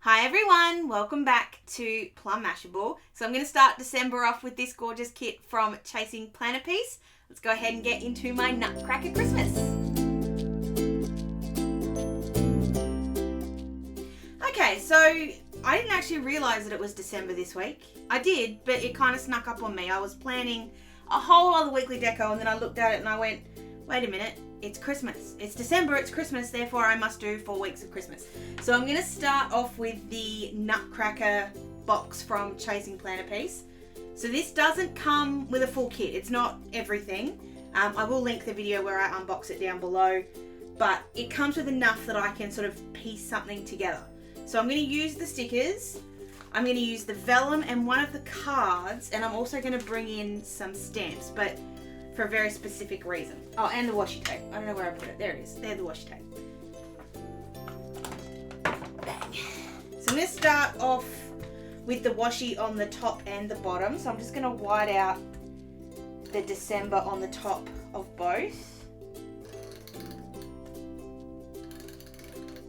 Hi everyone, welcome back to Plum Mashable. So I'm going to start December off with this gorgeous kit from Chasing Planner Piece. Let's go ahead and get into my Nutcracker Christmas. Okay, so I didn't actually realise that it was December this week. I did, but it kind of snuck up on me. I was planning a whole other weekly deco and then I looked at it and I went, wait a minute. It's Christmas. It's December, it's Christmas, therefore I must do 4 weeks of Christmas. So I'm going to start off with the Nutcracker Box from Chasing Planner Piece. So this doesn't come with a full kit. It's not everything. I will link the video where I unbox it down below. But it comes with enough that I can sort of piece something together. So I'm going to use the stickers. I'm going to use the vellum and one of the cards. And I'm also going to bring in some stamps. But for a very specific reason. Oh, and the washi tape. I don't know where I put it. There it is. There's the washi tape. Bang. So I'm going to start off with the washi on the top and the bottom. So I'm just going to white out the December on the top of both.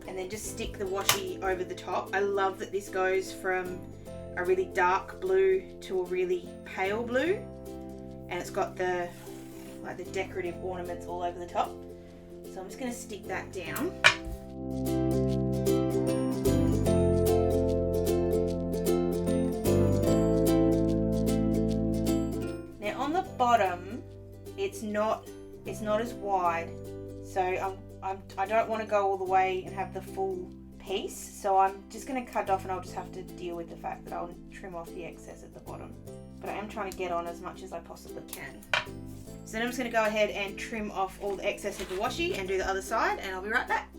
And then just stick the washi over the top. I love that this goes from a really dark blue to a really pale blue. And it's got the decorative ornaments all over the top. So I'm just going to stick that down. Now on the bottom, it's not as wide, so I don't want to go all the way and have the full piece. So I'm just going to cut it off, and I'll just have to deal with the fact that I'll trim off the excess at the bottom. But I am trying to get on as much as I possibly can. So then I'm just going to go ahead and trim off all the excess of the washi and do the other side, and I'll be right back.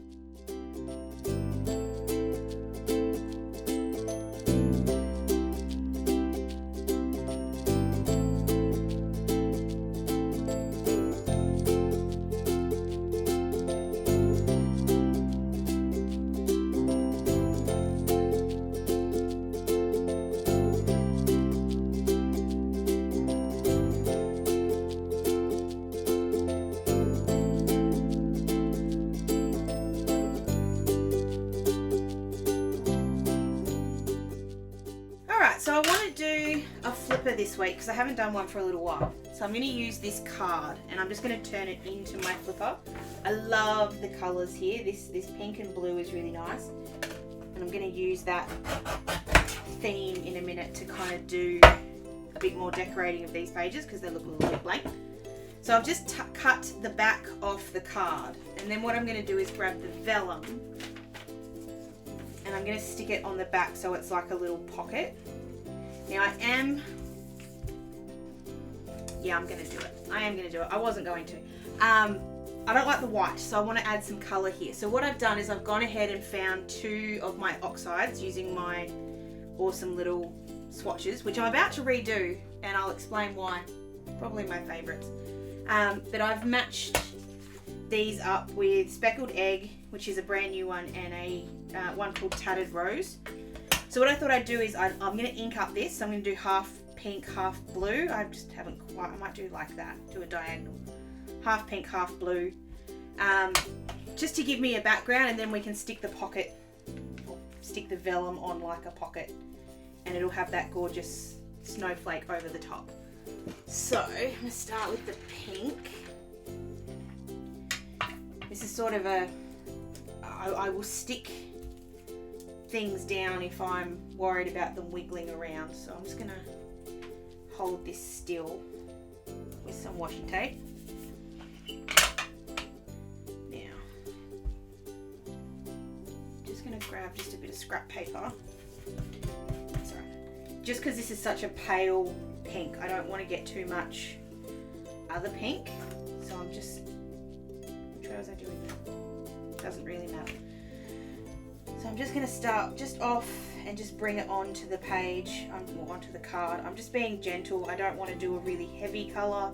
So I want to do a flipper this week because I haven't done one for a little while. So I'm going to use this card and I'm just going to turn it into my flipper. I love the colours here. This pink and blue is really nice. And I'm going to use that theme in a minute to kind of do a bit more decorating of these pages because they look a little bit blank. So I've just cut the back off the card. And then what I'm going to do is grab the vellum and I'm going to stick it on the back so it's like a little pocket. Now I'm going to do it. I am going to do it. I wasn't going to. I don't like the white, so I want to add some colour here. So what I've done is I've gone ahead and found 2 of my oxides using my awesome little swatches, which I'm about to redo, and I'll explain why. Probably my favourites. But I've matched these up with Speckled Egg, which is a brand new one, and a one called Tattered Rose. So what I thought I'd do is I'm going to ink up this. So I'm going to do half pink, half blue. I just haven't quite, I might do like that, do a diagonal. Half pink, half blue. Just to give me a background, and then we can stick the pocket, or stick the vellum on like a pocket, and it'll have that gorgeous snowflake over the top. So I'm going to start with the pink. This is sort of I will stick things down if I'm worried about them wiggling around. So I'm just going to hold this still with some washi tape. Now, just going to grab just a bit of scrap paper. That's all right. Just because this is such a pale pink, I don't want to get too much other pink. So I'm just, which way was I doing that? Doesn't really matter. So I'm just going to start just off and just bring it onto the page, onto the card. I'm just being gentle. I don't want to do a really heavy colour.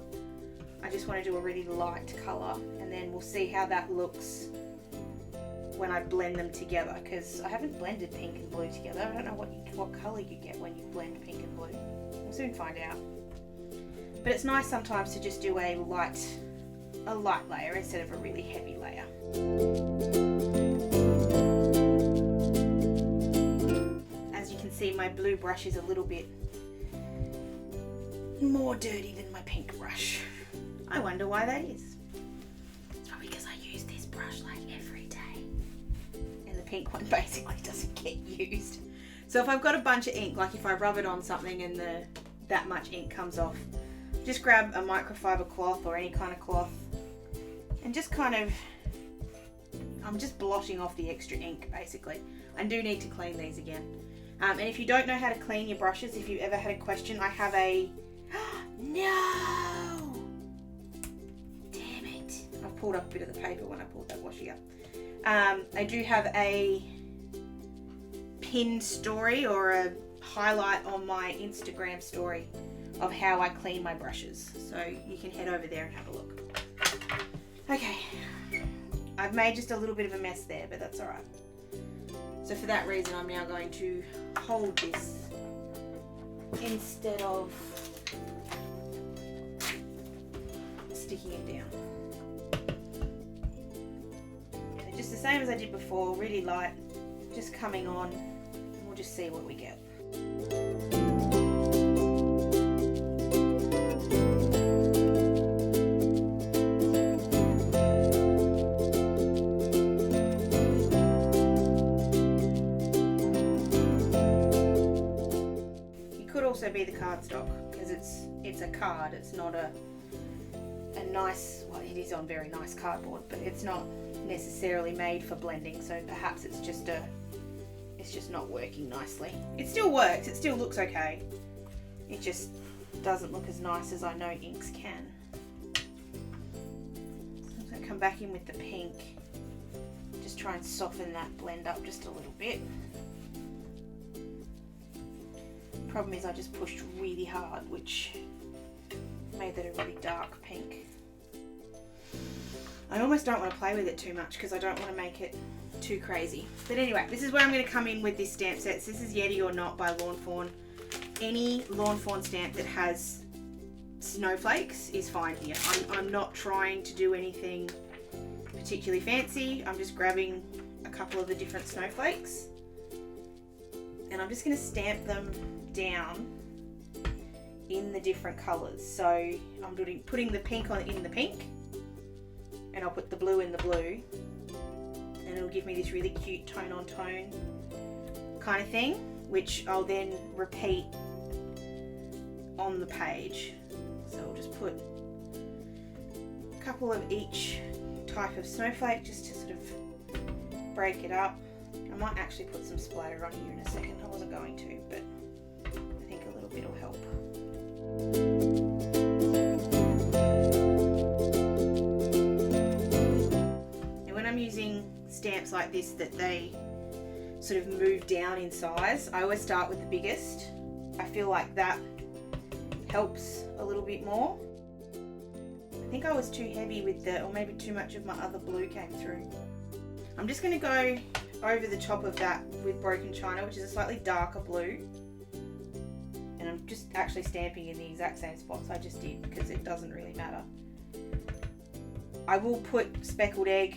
I just want to do a really light colour, and then we'll see how that looks when I blend them together, because I haven't blended pink and blue together. I don't know what colour you get when you blend pink and blue. We'll soon find out. But it's nice sometimes to just do a light layer instead of a really heavy layer. see my blue brush is a little bit more dirty than my pink brush. I wonder why that is. It's probably because I use this brush like every day. And the pink one basically doesn't get used. So if I've got a bunch of ink, like if I rub it on something and that much ink comes off, just grab a microfiber cloth or any kind of cloth and just kind of, I'm just blotting off the extra ink basically. I do need to clean these again. And if you don't know how to clean your brushes, if you ever had a question, I have a, no! Damn it. I've pulled up a bit of the paper when I pulled that washi up. I do have a pinned story or a highlight on my Instagram story of how I clean my brushes. So you can head over there and have a look. Okay. I've made just a little bit of a mess there, but that's alright. So for that reason, I'm now going to hold this instead of sticking it down. So just the same as I did before, really light, just coming on, and we'll just see what we get. Also be the cardstock, because it's a card, it's not a nice, well, it is on very nice cardboard, but it's not necessarily made for blending, so perhaps it's just not working nicely. It still works, it still looks okay, it just doesn't look as nice as I know inks can. So I'm going to come back in with the pink, just try and soften that blend up just a little bit. Problem is I just pushed really hard, which made that a really dark pink. I almost don't want to play with it too much because I don't want to make it too crazy. But anyway, this is where I'm going to come in with this stamp set. So this is Yeti or Not by Lawn Fawn. Any Lawn Fawn stamp that has snowflakes is fine here. I'm not trying to do anything particularly fancy. I'm just grabbing a couple of the different snowflakes and I'm just going to stamp them down in the different colours. So I'm putting the pink in the pink, and I'll put the blue in the blue, and it'll give me this really cute tone on tone kind of thing, which I'll then repeat on the page. So I'll just put a couple of each type of snowflake just to sort of break it up. I might actually put some splatter on here in a second. I wasn't going to, but I think a little bit will help. And when I'm using stamps like this that they sort of move down in size, I always start with the biggest. I feel like that helps a little bit more. I think I was too heavy with or maybe too much of my other blue came through. I'm just going to go over the top of that with Broken China, which is a slightly darker blue, and I'm just actually stamping in the exact same spots I just did because it doesn't really matter. I will put Speckled Egg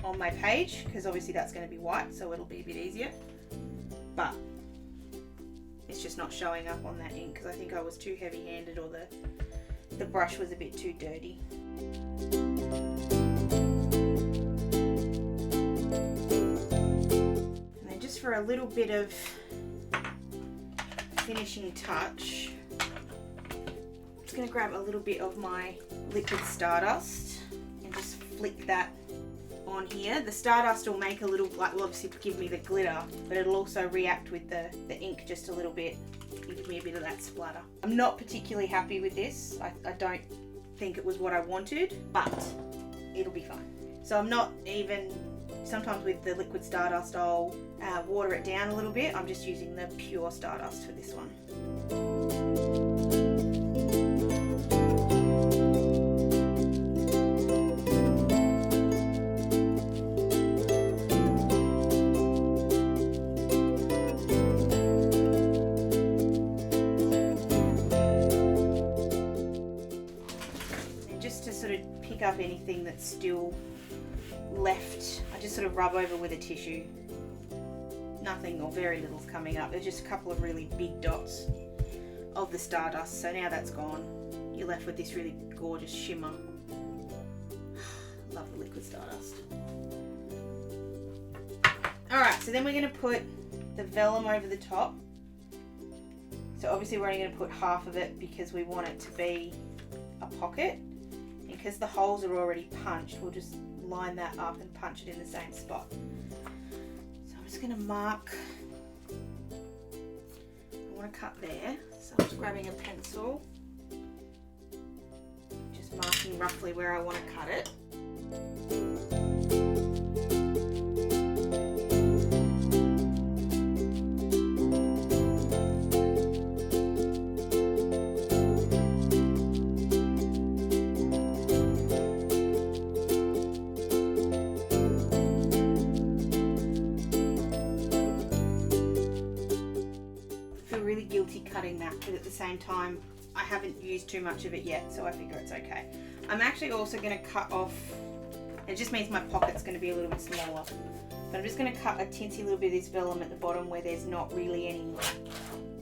on my page because obviously that's going to be white, so it'll be a bit easier, but it's just not showing up on that ink because I think I was too heavy handed or the brush was a bit too dirty. For a little bit of finishing touch, I'm just going to grab a little bit of my liquid Stardust and just flick that on here. The Stardust will make a little, like, will obviously give me the glitter, but it'll also react with the ink just a little bit and give me a bit of that splatter. I'm not particularly happy with this. I don't think it was what I wanted, but it'll be fine. So I'm not even, sometimes with the liquid Stardust I'll water it down a little bit. I'm just using the pure Stardust for this one. And just to sort of pick up anything that's still left, I just sort of rub over with a tissue. nothing or very little's coming up. There's just a couple of really big dots of the stardust. So now that's gone. You're left with this really gorgeous shimmer. Love the liquid stardust. Alright, so then we're going to put the vellum over the top. So obviously we're only going to put half of it because we want it to be a pocket. And because the holes are already punched, we'll just line that up and punch it in the same spot. So I'm just going to mark. I want to cut there. So I'm just grabbing a pencil. Just marking roughly where I want to cut it. Cutting that, but at the same time I haven't used too much of it yet, so I figure it's okay. I'm actually also going to cut off, it just means my pocket's going to be a little bit smaller, but I'm just going to cut a teensy little bit of this vellum at the bottom where there's not really any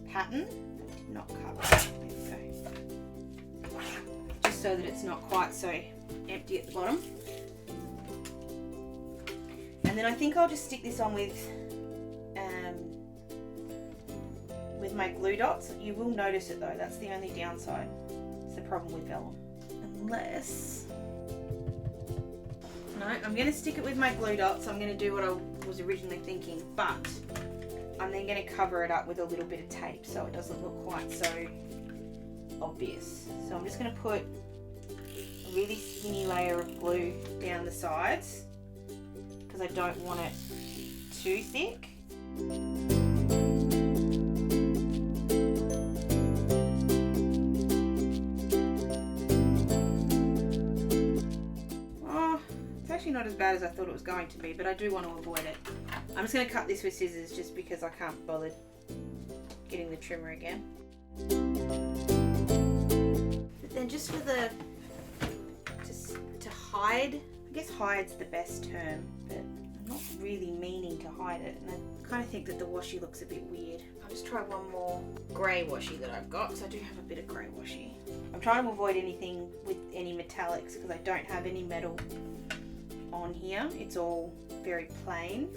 pattern. Not cut, there we go. Just so that it's not quite so empty at the bottom. And then I think I'll just stick this on with my glue dots. You will notice it though, that's the only downside. It's the problem with vellum. Unless... No, I'm going to stick it with my glue dots. I'm going to do what I was originally thinking, but I'm then going to cover it up with a little bit of tape so it doesn't look quite so obvious. So I'm just going to put a really skinny layer of glue down the sides because I don't want it too thick. Not as bad as I thought it was going to be, but I do want to avoid it. I'm just going to cut this with scissors just because I can't bother getting the trimmer again. But then just for the to hide, I guess hide's the best term, but I'm not really meaning to hide it, and I kind of think that the washi looks a bit weird. I'll just try one more grey washi that I've got, because I do have a bit of grey washi. I'm trying to avoid anything with any metallics because I don't have any metal on here. It's all very plain.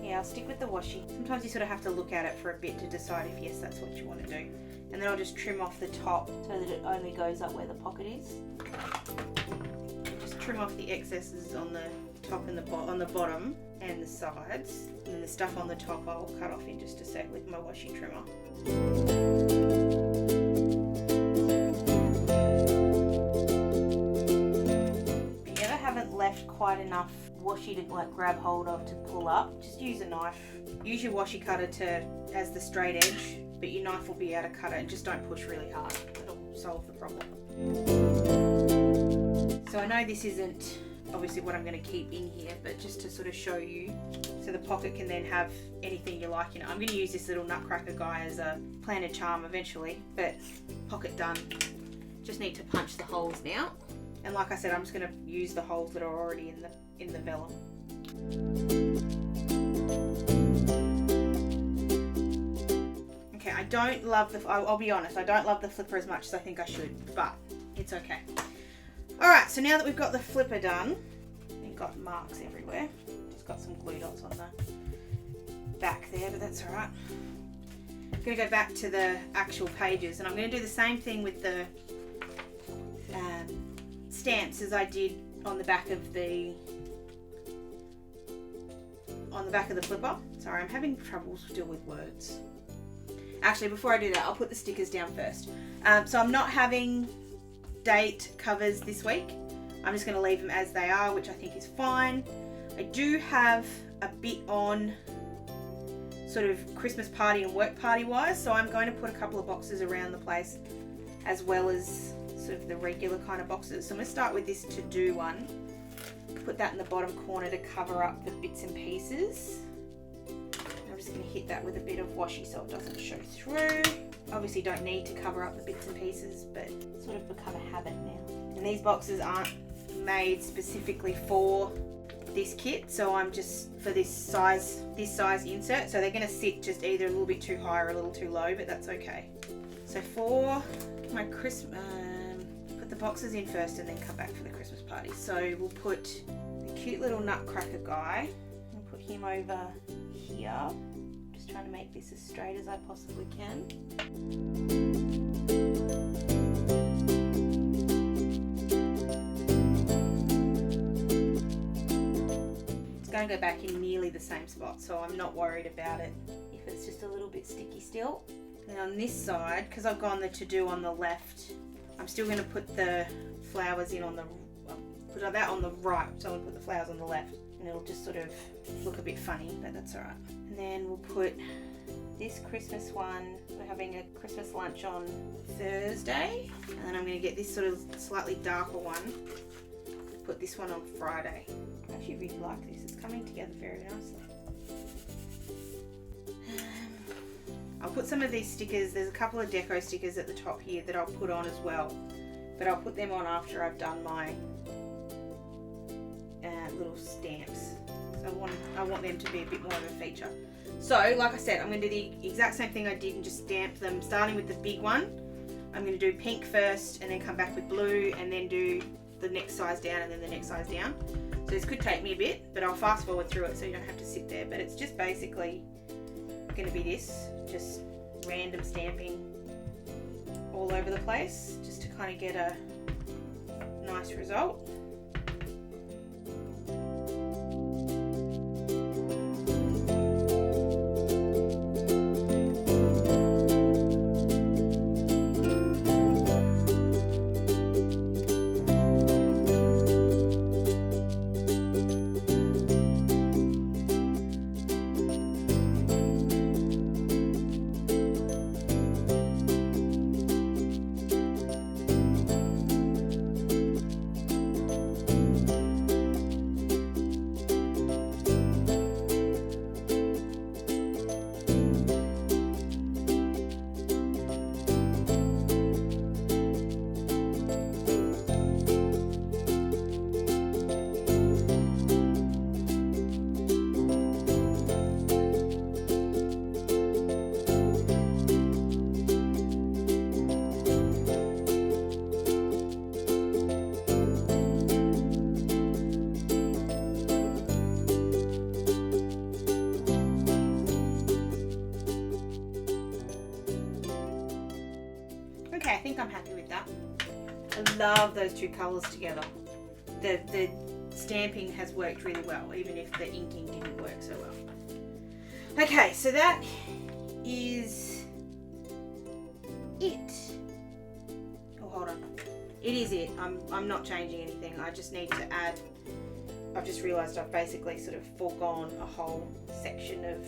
Yeah, I'll stick with the washi. Sometimes you sort of have to look at it for a bit to decide if yes, that's what you want to do. And then I'll just trim off the top so that it only goes up where the pocket is. Just trim off the excesses on the top and on the bottom and the sides, and then the stuff on the top I'll cut off in just a sec with my washi trimmer. If you ever haven't left quite enough washi to like grab hold of to pull up, just use a knife. Use your washi cutter as the straight edge, but your knife will be able to cut it, and just don't push really hard. It'll solve the problem. So I know this isn't obviously what I'm going to keep in here, but just to sort of show you, so the pocket can then have anything you like in it. I'm going to use this little Nutcracker guy as a planner charm eventually, but pocket done. Just need to punch the holes now, and like I said, I'm just going to use the holes that are already in the vellum. Okay, I don't love I'll be honest, I don't love the flipper as much as I think I should, but it's okay. Alright, so now that we've got the flipper done, we've got marks everywhere. Just got some glue dots on the back there, but that's alright. I'm going to go back to the actual pages, and I'm going to do the same thing with the stamps as I did on the back of the flipper. Sorry, I'm having trouble still with words. Actually, before I do that, I'll put the stickers down first. So I'm not having date covers this week. I'm just going to leave them as they are, which I think is fine. I do have a bit on sort of Christmas party and work party wise, so I'm going to put a couple of boxes around the place as well as sort of the regular kind of boxes. So I'm going to start with this to-do one. Put that in the bottom corner to cover up the bits and pieces. I'm just just going to hit that with a bit of washi so it doesn't show through. Obviously don't need to cover up the bits and pieces, but it's sort of become a habit now. And these boxes aren't made specifically for this kit, so I'm just for this size insert, so they're going to sit just either a little bit too high or a little too low, but that's okay. So for my Christmas, put the boxes in first and then come back for the Christmas party. So we'll put the cute little Nutcracker guy, we'll put him over here. Just trying to make this as straight as I possibly can. Going to go back in nearly the same spot, so I'm not worried about it if it's just a little bit sticky still. And on this side, because I've gone the to do on the left, I'm still going to put the flowers in on the put that on the right, so I'll put the flowers on the left, and it'll just sort of look a bit funny, but that's alright. And then we'll put this Christmas one. We're having a Christmas lunch on Thursday, and then I'm going to get this sort of slightly darker one. Put this one on Friday. I actually really like this. It's coming together very nicely. I'll put some of these stickers. There's a couple of deco stickers at the top here that I'll put on as well, but I'll put them on after I've done my little stamps. So I want them to be a bit more of a feature. So like I said, I'm going to do the exact same thing I did and just stamp them, starting with the big one. I'm going to do pink first and then come back with blue and then do the next size down and then the next size down. So this could take me a bit, but I'll fast forward through it so you don't have to sit there. But it's just basically going to be this, just random stamping all over the place, just to kind of get a nice result. Okay, I think I'm happy with that. I love those two colours together. The stamping has worked really well, even if the inking didn't work so well. Okay, so that is it. Oh, hold on. It is it. I'm not changing anything. I just need to add, I've just realised I've basically sort of foregone a whole section of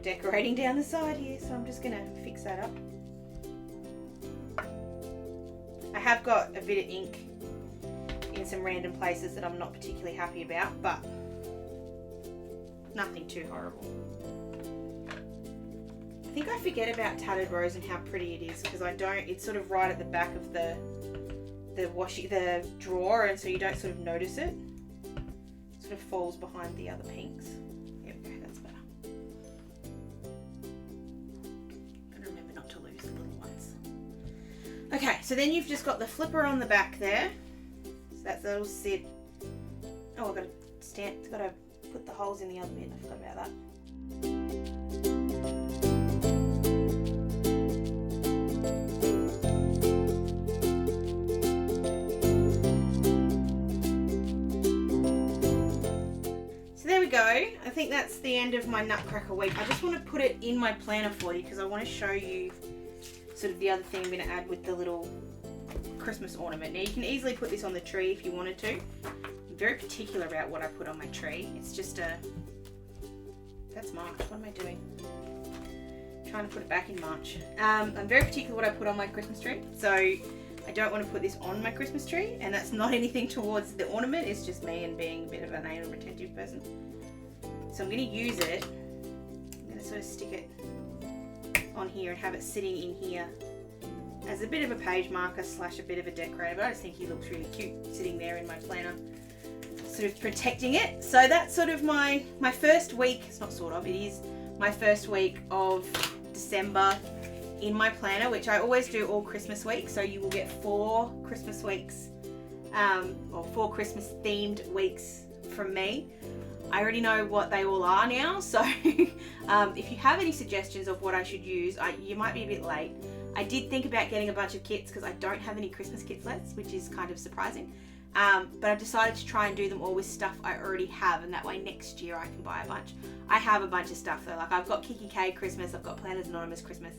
decorating down the side here, so I'm just going to fix that up. I have got a bit of ink in some random places that I'm not particularly happy about, but nothing too horrible. I think I forget about Tattered Rose and how pretty it is, because I don't, it's sort of right at the back of the drawer, and so you don't sort of notice it. It sort of falls behind the other pinks. There we go, that's better. And remember not to lose the little ones. Okay, so then you've just got the flipper on the back there. So that'll sit. Oh, I've got to stamp, got to put the holes in the other bit. I forgot about that. So there we go. I think that's the end of my Nutcracker week. I just want to put it in my planner for you because I want to show you sort of the other thing I'm going to add with the little Christmas ornament. Now you can easily put this on the tree if you wanted to. I'm very particular about what I put on my tree. It's just a, that's March. What am I doing? I'm trying to put it back in March. I'm very particular what I put on my Christmas tree. So I don't want to put this on my Christmas tree, and that's not anything towards the ornament. It's just me and being a bit of an anal retentive person. So I'm going to use it. I'm going to sort of stick it on here and have it sitting in here as a bit of a page marker slash a bit of a decorator, but I just think he looks really cute sitting there in my planner, sort of protecting it. So that's sort of my first week. It's not sort of, it is my first week of December in my planner, which I always do all Christmas week. So you will get 4 Christmas weeks, or 4 Christmas themed weeks from me. I already know what they all are now, so if you have any suggestions of what I should use, you might be a bit late. I did think about getting a bunch of kits because I don't have any Christmas kits left, which is kind of surprising. But I've decided to try and do them all with stuff I already have, and that way next year I can buy a bunch. I have a bunch of stuff though, like I've got kikki.K Christmas, I've got Planners Anonymous Christmas,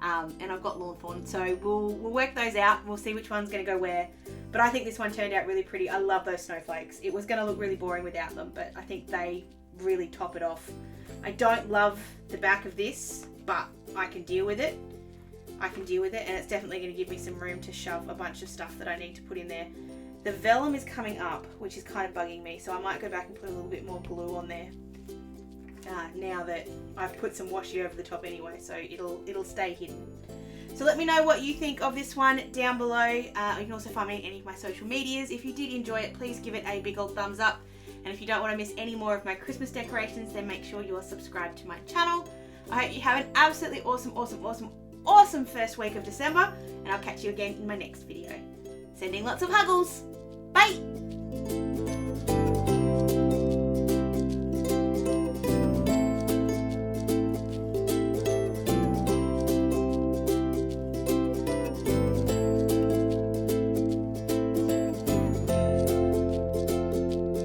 and I've got Lawn Fawn. So we'll work those out. We'll see which one's going to go where. But I think this one turned out really pretty. I love those snowflakes. It was going to look really boring without them, but I think they really top it off. I don't love the back of this, but I can deal with it. I can deal with it, and it's definitely going to give me some room to shove a bunch of stuff that I need to put in there. The vellum is coming up, which is kind of bugging me, so I might go back and put a little bit more blue on there now that I've put some washi over the top anyway, so it'll stay hidden. So let me know what you think of this one down below. You can also find me on any of my social medias. If you did enjoy it, please give it a big old thumbs up. And if you don't want to miss any more of my Christmas decorations, then make sure you are subscribed to my channel. I hope you have an absolutely awesome first week of December, and I'll catch you again in my next video. Sending lots of huggles!